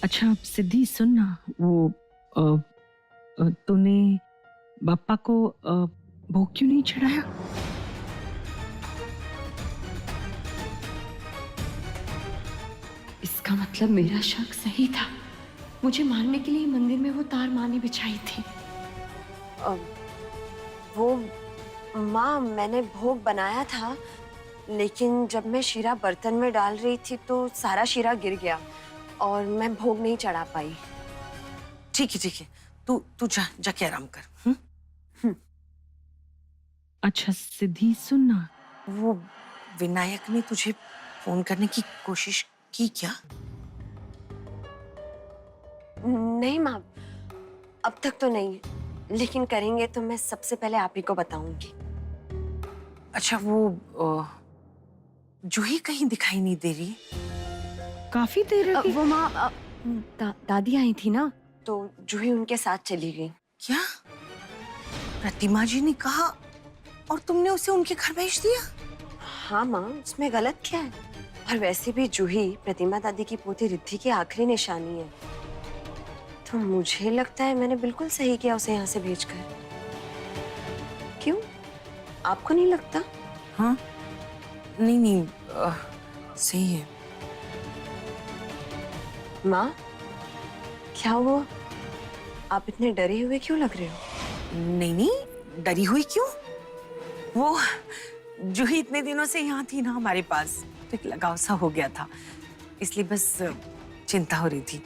अच्छा सिद्धि सुन ना, वो तूने बाप्पा को भोग क्यों नहीं चढ़ाया? इसका मतलब मेरा शक सही था। मुझे मारने के लिए मंदिर में वो तार माँ ने बिछाई थी। वो माँ, मैंने भोग बनाया था, लेकिन जब मैं शीरा बर्तन में डाल रही थी तो सारा शीरा गिर गया और मैं भोग नहीं चढ़ा पाई। ठीक है, तू तू जाके आराम कर। अच्छा सिद्धि सुन ना, वो विनायक ने तुझे फोन करने की कोशिश की क्या? नहीं माँ, अब तक तो नहीं, लेकिन करेंगे तो मैं सबसे पहले आप ही को बताऊंगी। अच्छा, वो जूही कहीं दिखाई नहीं दे रही? काफी देर हो गई। वो माँ दादी आई थी ना, तो जूही उनके साथ चली गई। क्या प्रतिमा जी ने कहा और तुमने उसे उनके घर भेज दिया? हाँ माँ, उसमें गलत क्या है? और वैसे भी जूही प्रतिमा दादी की पोती रिद्धि की आखिरी निशानी है, तो मुझे लगता है मैंने बिल्कुल सही किया उसे यहाँ से भेजकर। क्यों, आपको नहीं लगता? हाँ, नहीं, सही है। माँ, क्या हुआ? आप इतने डरे हुए क्यों लग रहे हो? नहीं, डरी हुई क्यों? वो जूही इतने दिनों से यहाँ थी ना हमारे पास, तो एक लगाव सा हो गया था, इसलिए बस चिंता हो रही थी।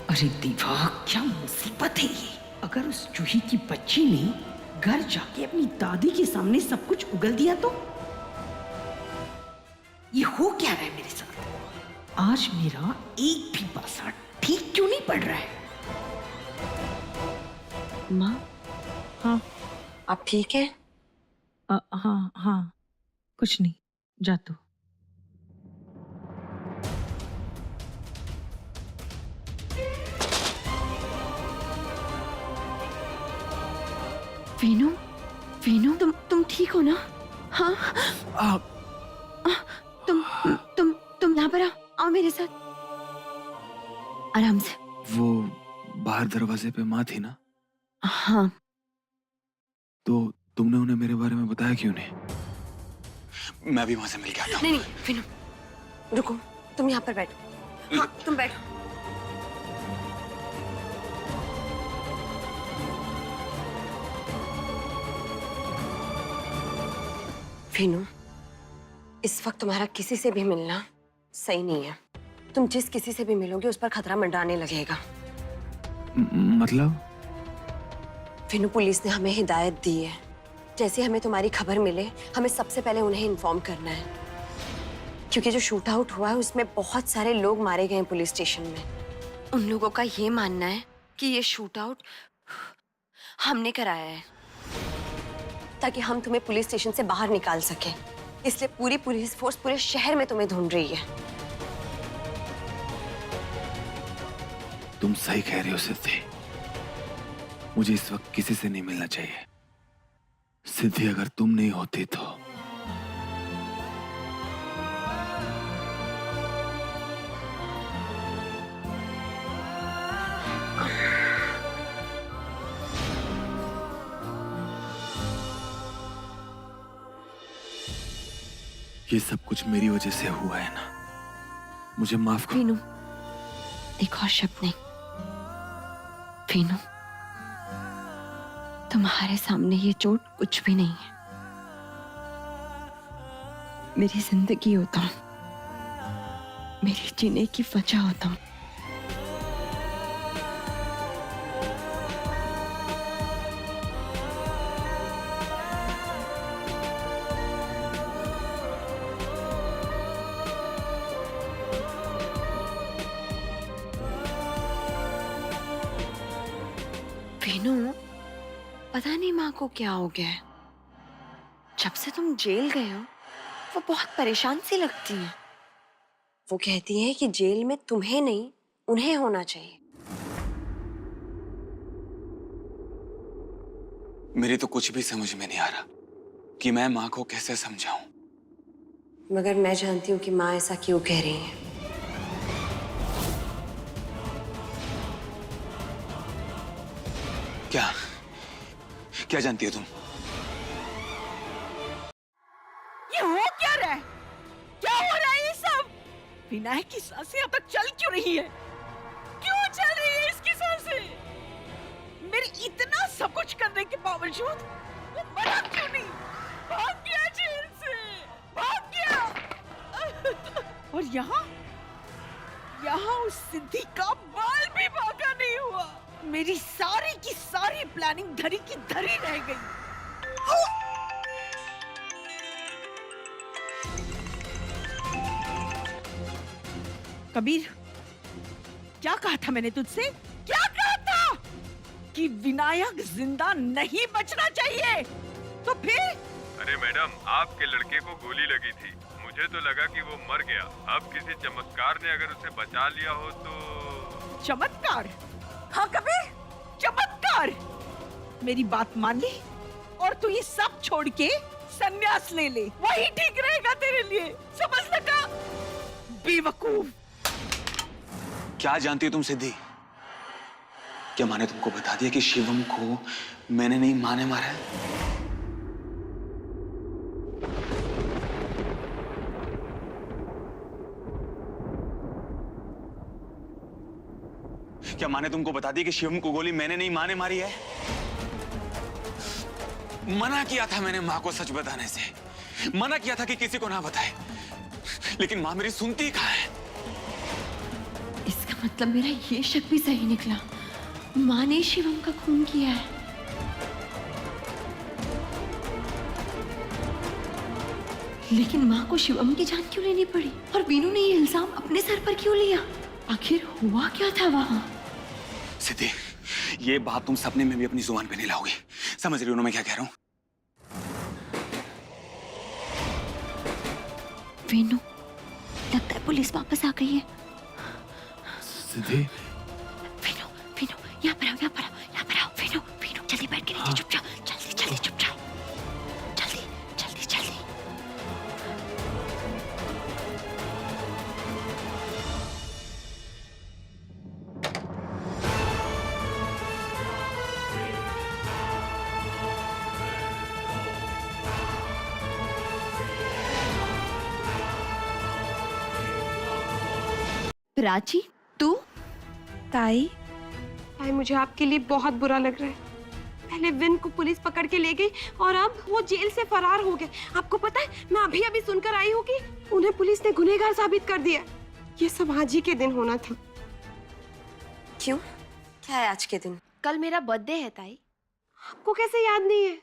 अरे दीवा, क्या मुसीबत है ये। अगर उस जूही की बच्ची ने घर जाके अपनी दादी के सामने सब कुछ उगल दिया तो? ये हो क्या रहा है मेरे साथ? आज मेरा एक भी पासा ठीक क्यों नहीं पड़ रहा है? माँ। हाँ आप ठीक हैं? हाँ, कुछ नहीं, जा तू। वीनू, वीनू, तुम ठीक हो ना? हाँ। तुम यहाँ पर आओ मेरे साथ, आराम से। वो बाहर दरवाजे पे माँ थी ना, हाँ। तो तुमने उन्हें मेरे बारे में बताया क्यों नहीं? मैं भी वहां से मिल के आता हूँ। नहीं, वीनू रुको, तुम यहाँ पर बैठो। हाँ, तुम बैठो। वीनू, इस वक्त तुम्हारा किसी से भी मिलना सही नहीं है। तुम जिस किसी से भी मिलोगे उस पर खतरा मंडराने लगेगा। मतलब? वीनू, पुलिस ने हमें हिदायत दी है, जैसे हमें तुम्हारी खबर मिले हमें सबसे पहले उन्हें इन्फॉर्म करना है, क्योंकि जो शूट आउट हुआ है उसमें बहुत सारे लोग मारे गए हैं पुलिस स्टेशन में। उन लोगों का ये मानना है कि ये शूट आउट हमने कराया है, ताकि हम तुम्हें पुलिस स्टेशन से बाहर निकाल सके। इसलिए पूरी पुलिस फोर्स पूरे शहर में तुम्हें ढूंढ रही है। तुम सही कह रही हो सिद्धि, मुझे इस वक्त किसी से नहीं मिलना चाहिए। सिद्धि, अगर तुम नहीं होती तो ये सब कुछ मेरी वजह से हुआ है ना, मुझे माफ करो। वीनू, एक और शब्द नहीं। वीनू, तुम्हारे सामने ये चोट कुछ भी नहीं है। मेरी जिंदगी हो तुम, मेरे जीने की वजह हो तुम। वीनू, पता नहीं माँ को क्या हो गया है। जब से तुम जेल गए हो वो बहुत परेशान सी लगती है। वो कहती है कि जेल में तुम्हें नहीं उन्हें होना चाहिए। मेरी तो कुछ भी समझ में नहीं आ रहा कि मैं माँ को कैसे समझाऊं। मगर मैं जानती हूँ कि माँ ऐसा क्यों कह रही है। क्या जानती हो तुम? ये हो क्या रहा है? क्या हो रहा है ये सब? विनायक की सांसें अब तक चल क्यों रही है? क्यों चल रही है इसकी सांसें? मेरे इतना सब कुछ करने के बावजूद वो मरा क्यों नहीं? भाग गया जेल से, भाग गया। और यहाँ उस सिद्धि का बाल भी बाका नहीं हुआ। मेरी सारी की सारी प्लानिंग धरी की धरी रह गई। कबीर, क्या कहा था मैंने तुझसे? क्या कहा था? कि विनायक जिंदा नहीं बचना चाहिए। तो फिर? अरे मैडम, आपके लड़के को गोली लगी थी, मुझे तो लगा कि वो मर गया। अब किसी चमत्कार ने अगर उसे बचा लिया हो तो। चमत्कार? हाँ कबीर, चमत्कार। मेरी बात मान ली और तू ये सब छोड़ के संन्यास ले ले, वही ठीक रहेगा तेरे लिए। समझ लगा? बेवकूफ। क्या जानती हो तुम सिद्धि? क्या माँ ने तुमको बता दिया कि शिवम को मैंने नहीं, माँ ने मारा है? क्या माँ ने तुमको बता दिया कि शिवम को गोली मैंने नहीं, माँ ने मारी है? मना किया था मैंने माँ को सच बताने से, मना किया था कि किसी को ना बताए, लेकिन माँ मेरी सुनती कहाँ है? इसका मतलब मेरा ये शक भी सही निकला, माँ ने शिवम का खून किया है। लेकिन माँ को शिवम की जान क्यों लेनी पड़ी और वीनू ने ये इल्जाम अपने सर पर क्यों लिया? आखिर हुआ क्या था वहां? सिद्धि, ये बात तुम सपने में भी अपनी जुबान पे नहीं लाओगी। समझ रही हो ना मैं क्या कह रहा हूँ? वीनू, लगता है पुलिस वापस आ गई है। सिद्धि, वीनू, वीनू, यहाँ पर आओ, यहाँ पर आओ, यहाँ पर आओ। वीनू, वीनू, जल्दी बैठ के नीचे चुप जाओ, जल्दी जल्दी चुप जाओ, जल्दी जल्दी जल्दी। प्राची, तू? ताई, मुझे आपके लिए बहुत बुरा लग रहा है। पहले विन को पुलिस पकड़ के ले गई और अब वो जेल से फरार हो गए। आपको पता है, मैं अभी अभी सुनकर आई हूँ कि उन्हें पुलिस ने गुनहगार साबित कर दिया। ये सब आज ही के दिन होना था। क्यों? क्या है आज के दिन? कल मेरा बर्थडे है ताई। आपको कैसे याद नहीं है?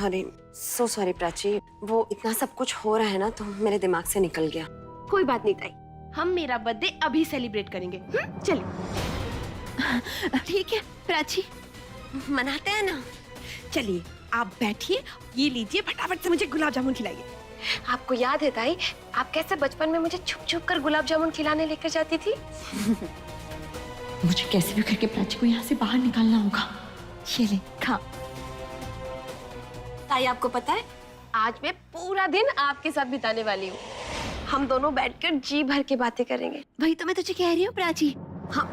अरे सो सॉरी प्राची, वो इतना सब कुछ हो रहा है ना तो मेरे दिमाग से निकल गया। कोई बात नहीं ताई, हम मेरा बर्थडे अभी सेलिब्रेट करेंगे। चलिए। ठीक है प्राची, मनाते हैं ना। चलिए आप बैठिए, ये लीजिए, फटाफट से मुझे गुलाब जामुन खिलाइए। आपको याद है ताई, आप कैसे बचपन में मुझे छुप छुप कर गुलाब जामुन खिलाने लेकर जाती थी? मुझे कैसे भी करके प्राची को यहाँ से बाहर निकालना होगा। ये ले, खा। ताई आपको पता है, आज मैं पूरा दिन आपके साथ बिताने वाली हूँ। हम दोनों बैठकर जी भर के बातें करेंगे। वही तो मैं तुझे कह रही हूँ प्राची। हाँ।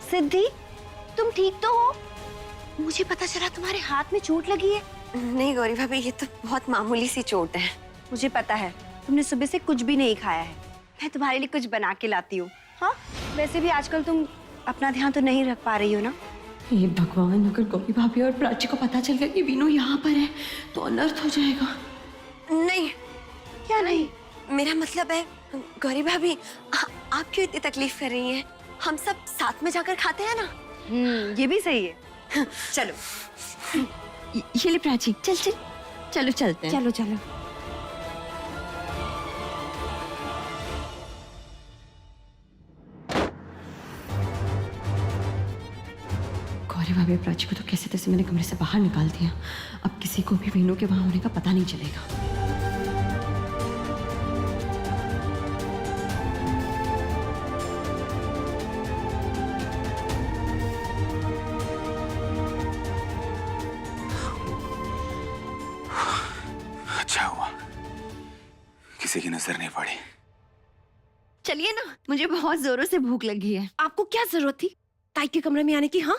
सिद्धि, तुम ठीक तो हो? मुझे पता चला तुम्हारे हाथ में चोट लगी है। नहीं गौरी भाभी, ये तो बहुत मामूली सी चोट है। मुझे पता है, तुमने सुबह से कुछ भी नहीं खाया है। मैं तुम्हारे लिए कुछ बना के लाती हूँ। हाँ, वैसे भी आजकल तुम अपना ध्यान तो नहीं रख पा रही हो ना। हे भगवान, अगर गौरी भाभी और प्राची को पता चल गया कि वीनू यहाँ पर है तो अनर्थ हो जाएगा। नहीं। क्या नहीं? मेरा मतलब है गौरी भाभी, आप क्यों इतनी तकलीफ कर रही हैं? हम सब साथ में जाकर खाते हैं ना। ये भी सही है। चलो ये ले प्राची, चल चल, चलो चलते हैं। चलो चलो। गौरी भाभी प्राची को तो कैसे तैसे मैंने कमरे से बाहर निकाल दिया। अब किसी को भी वीनू के वहां होने का पता नहीं चलेगा। अच्छा हुआ किसी की नजर नहीं पड़ी। चलिए ना, मुझे बहुत जोरों से भूख लगी है। आपको क्या जरूरत थी ताई के कमरे में आने की? हाँ,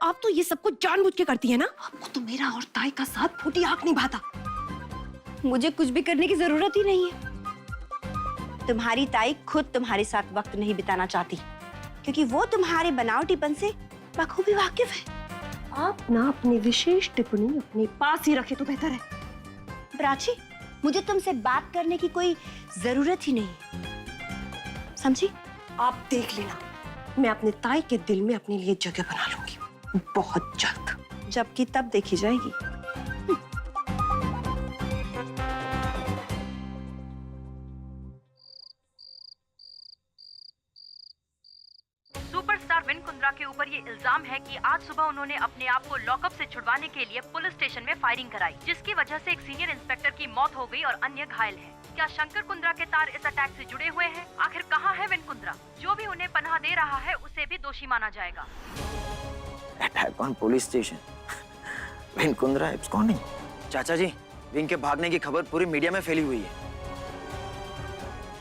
आप तो ये सब कुछ जानबूझ के करती है ना? आपको तो मेरा और ताई का साथ फूटी आंख नहीं भाता। मुझे कुछ भी करने की जरूरत ही नहीं है। तुम्हारी ताई खुद तुम्हारे साथ वक्त नहीं बिताना चाहती, क्योंकि वो तुम्हारे बनावटीपन से बखूबी वाकिफ है। आप ना अपनी विशेष टिप्पणी अपने पास ही रखे तो बेहतर है। प्राची, मुझे तुमसे बात करने की कोई जरूरत ही नहीं, समझी? आप देख लेना, मैं अपने ताई के दिल में अपने लिए जगह बना लूंगी, बहुत जल्द। जबकि तब देखी जाएगी। सुपरस्टार विन कुंद्रा के ऊपर ये इल्जाम है कि आज सुबह उन्होंने अपने आप को लॉकअप से छुड़वाने के लिए पुलिस स्टेशन में फायरिंग कराई, जिसकी वजह से एक सीनियर इंस्पेक्टर की मौत हो गई और अन्य घायल हैं। क्या शंकर कुंद्रा के तार इस अटैक से जुड़े हुए हैं? आखिर कहाँ है विन कुंद्रा? जो भी उन्हें पनाह दे रहा है उसे भी दोषी माना जाएगा। Attack on police station, win Kundra absconding. चाचा जी, विन के भागने की खबर पूरी मीडिया में फैली हुई है।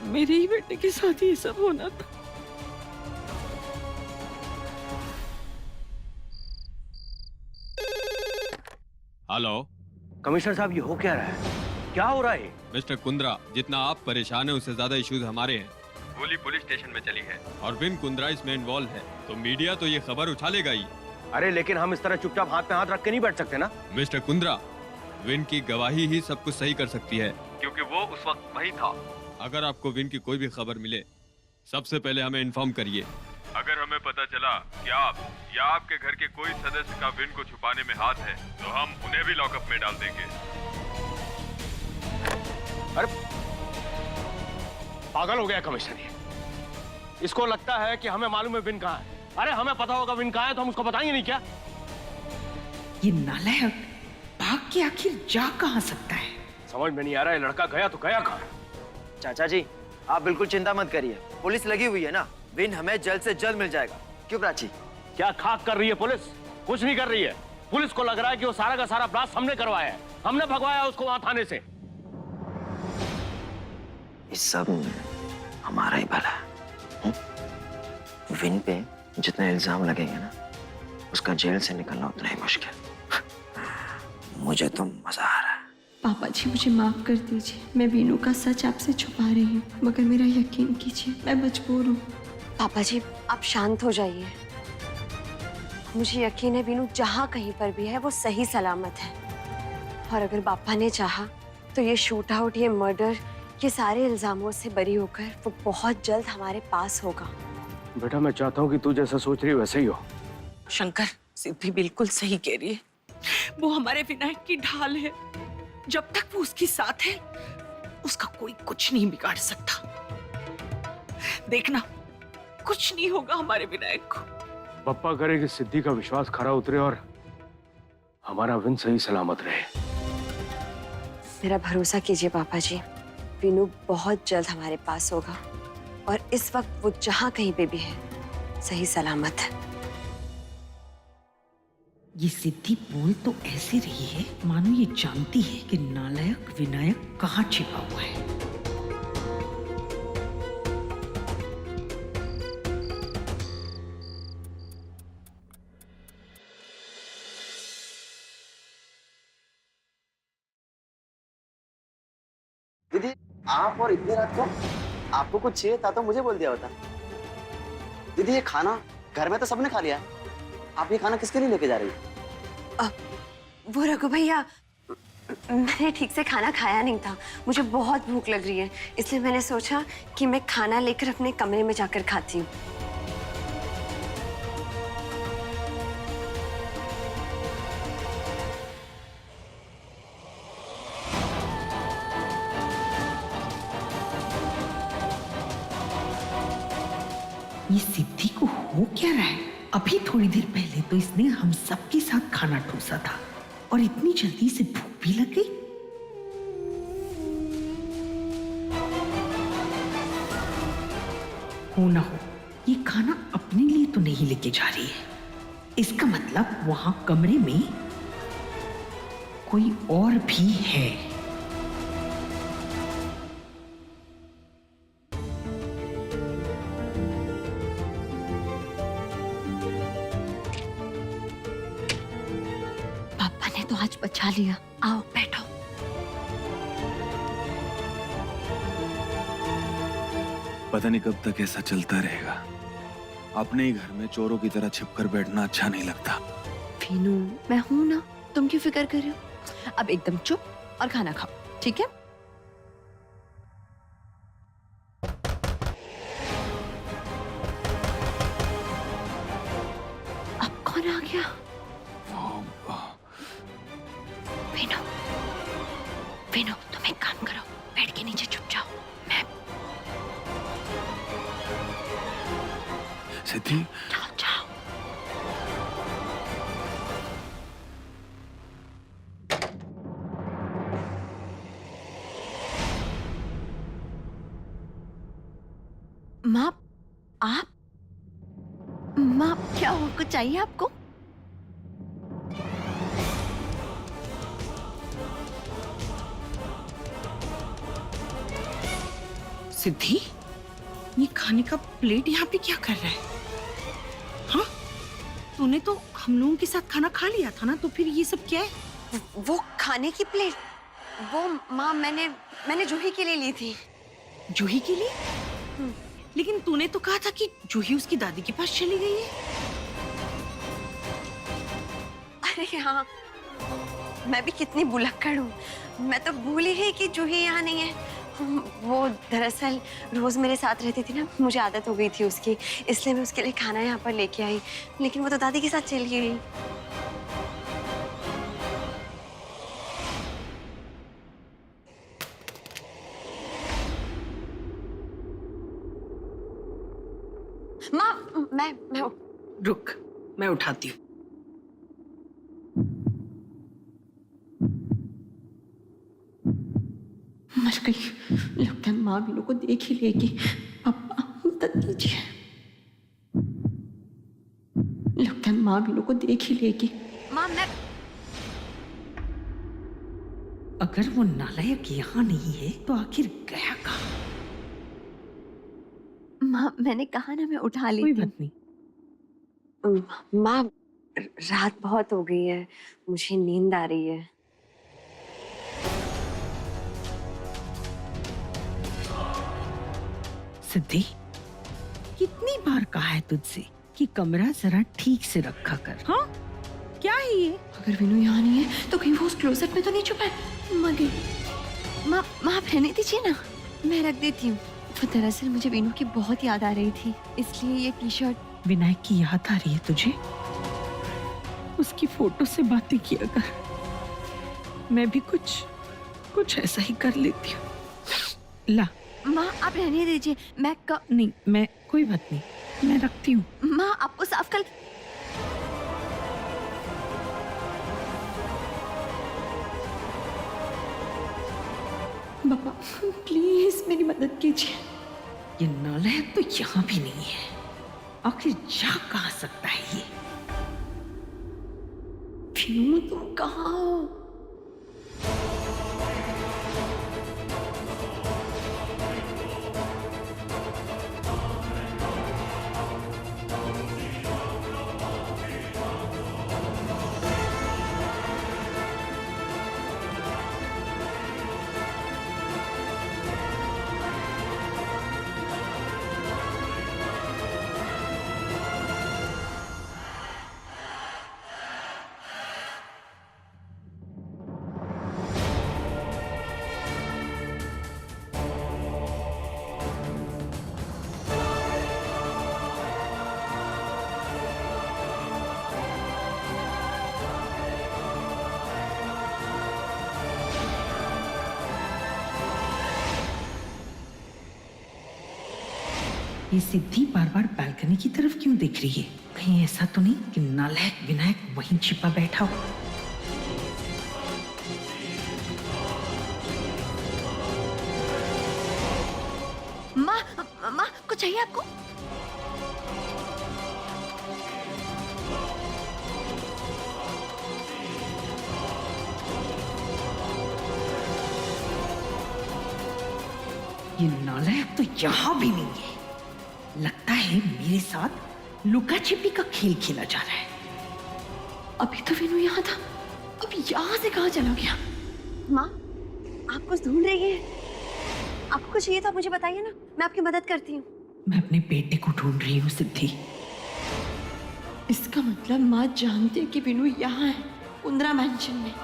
मेरे ही बेटे के साथ ये सब होना था। हेलो कमिश्नर साहब, ये हो क्या रहा है? क्या हो रहा है? मिस्टर कुंद्रा, जितना आप परेशान हैं उससे ज्यादा इश्यूज हमारे हैं। गोली पुलिस स्टेशन में चली है और विन कुंद्रा इसमें इन्वॉल्व है, तो मीडिया तो ये खबर उछालेगा ही। अरे लेकिन हम इस तरह चुपचाप हाथ में हाथ रख के नहीं बैठ सकते ना। मिस्टर कुंद्रा, विन की गवाही ही सब कुछ सही कर सकती है, क्योंकि वो उस वक्त वही था। अगर आपको विन की कोई भी खबर मिले, सबसे पहले हमें इन्फॉर्म करिए। अगर हमें पता चला कि आप या आपके घर के कोई सदस्य का विन को छुपाने में हाथ है, तो हम उन्हें भी लॉकअप में डाल देंगे। अरे पागल हो गया कमिश्नर ये। इसको लगता है कि हमें मालूम है विन कहाँ है। अरे हमें पता होगा विन कहाँ है तो हम उसको बताएंगे नहीं क्या? ये नालायक भाग के आखिर जा कहाँ सकता है? समझ में नहीं आ रहा है, लड़का गया तो गया कहाँ? चाचा जी, आप बिल्कुल चिंता मत करिए, पुलिस लगी हुई है ना, विन हमें जल्द से जल्द मिल जाएगा। क्यों प्राची? क्या खाक कर रही है पुलिस? कुछ नहीं कर रही है। पुलिस को लग रहा है कि वो सारा का सारा ब्लास्ट हमने करवाया है, हमने भगवाया उसको वहां थाने से। इस सब हमारा ही भला है। विन पे जितने इल्जाम लगेंगे ना, उसका जेल से निकलना उतना ही मुश्किल। मुझे तो मजा आ रहा है। पापा जी, मुझे माफ कर दीजिए, मैं वीनू का सच आपसे छुपा रही हूँ, मगर मेरा यकीन कीजिए, मैं मजबूर हूँ। पापा जी, आप शांत हो जाइए। मुझे यकीन है वीनू जहाँ कहीं पर भी है वो सही सलामत है, और अगर पापा ने चाहा तो ये शूट आउट, ये मर्डर, ये सारे इल्जामों से बरी होकर वो बहुत जल्द हमारे पास होगा। बेटा, मैं चाहता हूँ कि तू जैसा सोच रही है वैसे ही हो। शंकर, सिद्धि बिल्कुल सही कह रही है। वो हमारे विनायक की ढाल है। जब तक वो उसके साथ है, उसका कोई कुछ नहीं बिगाड़ सकता। देखना, कुछ नहीं होगा हमारे विनायक को। पप्पा करे कि सिद्धि का विश्वास खरा उतरे और हमारा विन सही सलामत रहे। मेरा भरोसा कीजिए पापा जी, वीनू बहुत जल्द हमारे पास होगा, और इस वक्त वो जहाँ कहीं पे भी है सही सलामत है। ये सिद्धि बोल तो ऐसे रही है मानो ये जानती है कि नालायक विनायक कहाँ छिपा हुआ है। दीदी, आप और इतनी रात को आपको कुछ चाहिए था तो मुझे बोल दिया होता। दीदी, ये खाना घर में तो सबने खा लिया है, आप ये खाना किसके लिए लेके जा रही है? वो रघु भैया, मैंने ठीक से खाना खाया नहीं था, मुझे बहुत भूख लग रही है, इसलिए मैंने सोचा कि मैं खाना लेकर अपने कमरे में जाकर खाती हूँ। ये सिद्धि को हो क्या रहा है? अभी थोड़ी देर पहले तो इसने हम सबके साथ खाना ठूसा था, और इतनी जल्दी से भूख भी लग गई। हो ना हो, ये खाना अपने लिए तो नहीं लेके जा रही है। इसका मतलब वहां कमरे में कोई और भी है। तो आज बचा लिया। आओ बैठो। पता नहीं कब तक ऐसा चलता रहेगा। अपने ही घर में चोरों की तरह छिपकर बैठना अच्छा नहीं लगता। वीनू, मैं हूं ना, तुम क्यों फिक्र कर रहे हो? अब एकदम चुप और खाना खाओ, ठीक है? अब कौन आ गया? वीनू, वीनू, तुम एक काम करो, बेड के नीचे छुप जाओ। मैं सिद्धि, जाओ जाओ। माँ, आप? माँ, क्या हुआ? कुछ चाहिए आपको? सिद्धि, ये खाने का प्लेट यहाँ पे क्या कर रहा है? हाँ, तूने तो हम लोगों के साथ खाना खा लिया था ना, तो फिर ये सब क्या है? वो खाने की प्लेट, वो माँ मैंने जूही के लिए ली थी। जूही के लिए? लेकिन तूने तो कहा था कि जूही उसकी दादी के पास चली गई है। अरे हाँ, मैं भी कितनी भुलक्कड़ हूँ। मैं तो भूल ही गई कि जूही यहाँ नहीं है। वो दरअसल रोज मेरे साथ रहती थी ना, मुझे आदत हो गई थी उसकी, इसलिए मैं उसके लिए खाना यहाँ पर लेके आई। लेकिन वो तो दादी के साथ चली गई। माँ, मैं रुक, मैं उठाती हूँ। मर गई। लगता है माँ वीनू को देख ही लेगी। पापा, मदद कीजिए। लगता है माँ वीनू को देख ही लेगी। माँ, मैं अगर वो नालायक यहाँ नहीं है तो आखिर गया कहाँ? माँ, मैंने कहा ना मैं उठा कोई लेती हूँ। बात नहीं। माँ, रात बहुत हो गई है, मुझे नींद आ रही है। सिद्धि, कितनी बार कहा है तुझसे कि कमरा जरा ठीक से रखा कर। हाँ, क्या है ये? अगर वीनू यहाँ नहीं है तो कहीं वो उस क्लोजेट में तो नहीं छुपा है? मर गई। माँ, आप रहने दीजिए ना, मैं रख देती हूँ। वो दरअसल मुझे वीनू की बहुत याद आ रही थी, इसलिए ये टी शर्ट। विनायक की याद आ रही है तुझे? उसकी फोटो से बातें किया कर। मैं भी कुछ ऐसा ही कर लेती हूँ। ला। माँ, आप रहने दीजिए, मैं नहीं, मैं कोई बात नहीं, मैं रखती हूँ। माँ, आपको साफ कर। पापा, प्लीज मेरी मदद कीजिए। ये नालायक तो यहाँ भी नहीं है। आखिर जा कहाँ सकता है ये? वीनू, तुम कहाँ हो? ये सिद्धि बार बार बालकनी की तरफ क्यों देख रही है? कहीं ऐसा तो नहीं कि नालायक विनायक वहीं छिपा बैठा हो? माँ, माँ, कुछ चाहिए आपको? ये नालायक तो यहाँ भी नहीं है। लगता है मेरे साथ लुका छिपी का खेल खेला जा रहा है। अभी तो वीनू यहाँ था। अब यहाँ से कहाँ चला गया? माँ, आप कुछ ढूंढ रही हैं? आपको कुछ चाहिए तो आप मुझे बताइए ना, मैं आपकी मदद करती हूँ। मैं अपने बेटे को ढूंढ रही हूँ सिद्धि। इसका मतलब माँ जानती है कि विनू यहाँ है, कुंद्रा मैंशन में।